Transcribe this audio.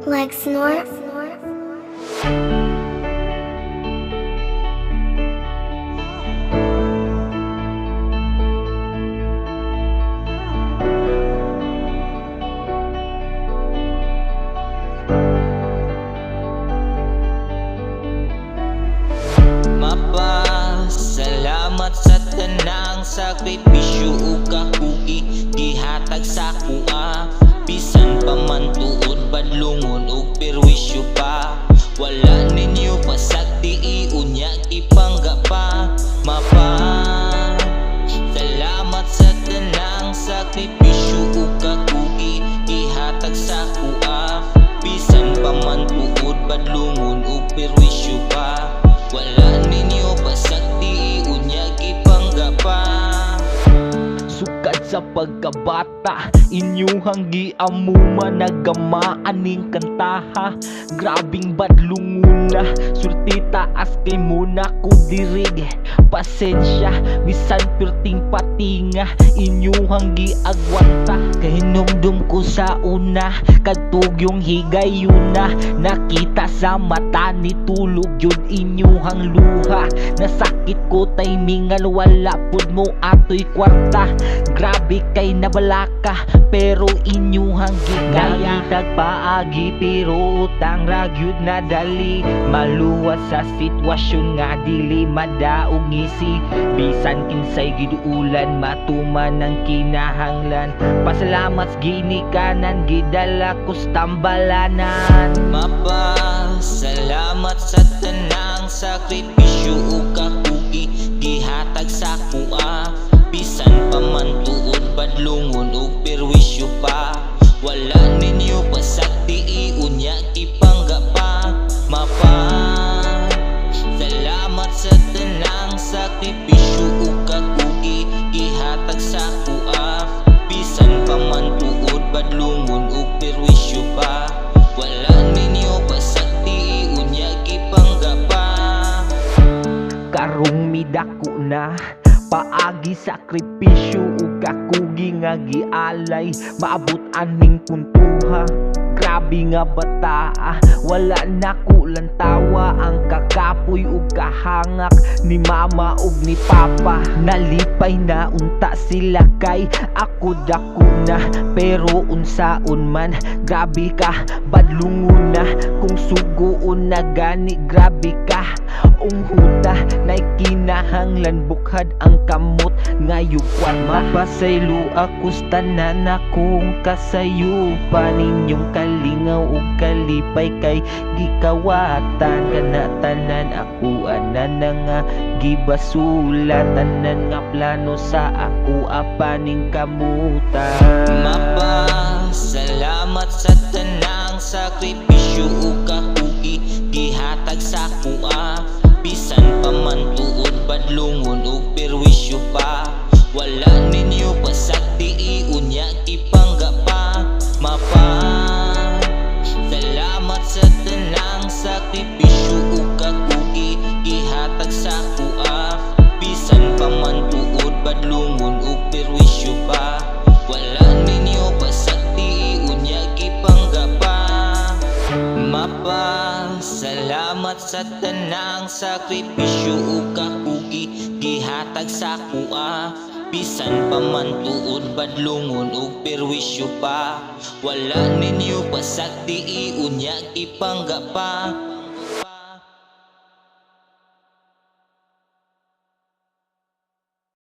Like snort. Salamat sa tanang sakripisyo ug kakugi gihatag sa kuha. Bisan pa man tuod badlungon ug perwisyo pa, wala ninyo pasagdi unya ipangga pa. Salamat sa tanang sakripisyo ug kakugi gihatag sa kuha. Bisan pa man tuod badlungon ug perwisyo pa, wala ninyo pasagdi unya ipangga pa. Sukad sa pagkabata, inyuhang giamuma nagamaan ning kantaha. Grabing badlunguna, surti taas kay muna ko dirig. Pasensya, bisan perting patinga, inyuhang giagwanta. Kay hinumdum ko sa una, kadtog yung higayuna. Nakita sa mata ni tulog yun inyuhang luha. Nasakit ko timingan, wala pud mo ato'y kwarta. Grabe kay nabalaka, pero inyuhang gigaya. Tagpaagi pero utang ragyud na dali. Maluwas sa sitwasyon nga dili madaog ngisi. Bisan kinsay giduulan matuman ng kinahanglan. Pasalamat ginikanan gidala kus tambalanan. Salamat sa tanang sakripisyo ug kakugi gihatag sa kuha. Bisan pa man tuod badlungon ug perwisyo pa, wala ninyo pasagdi unya ipangga pa. Salamat sa tanang sakripisyo ug kakugi gihatag sa kuha. Bisan pa man tuod badlungon ug perwisyo pa, wala ninyo pasagdi unya ipangga pa. Karong midako na paagi sakripisyo ug kakugi nga gialay. Maabot aning puntuha, grabe nga bataa. Wala na ko lang tawa ang kakapoy ug kahangak ni mama ug ni papa. Nalipay na unta sila kay ako dako na, pero unsaon man grabe ka badlunguna. Kung sugoon na gani grabe ka unghuta, nay kinahanglan bukhad ang kamot ngayon kwan. Mapasaylo ako tanan akong kasayupan. Ninyong kalingaw ug kalipay kay gikawatan. Kana tanan ako anan nga gibasula. Tanan nga plano sa ako apaning kamutan. Salamat sa tanang sakripisyo ug kakugi gihatag sa kuha. Bisan pa man tuod badlungon ug perwisyo pa, wala ninyo pasagdi unya ipangga pa. Salamat sa tanang sakripisyo ug kakugi gihatag sa kuha. Bisan pa man tuod badlungon ug perwisyo pa, wala ninyo pasagdi unya ipangga pa. Salamat sa tanang sakripisyo ug kakugi gihatag sa kuha. Bisan pa man tuod badlungon ug perwisyo pa, wala ninyo pasagdi unya ipangga pa.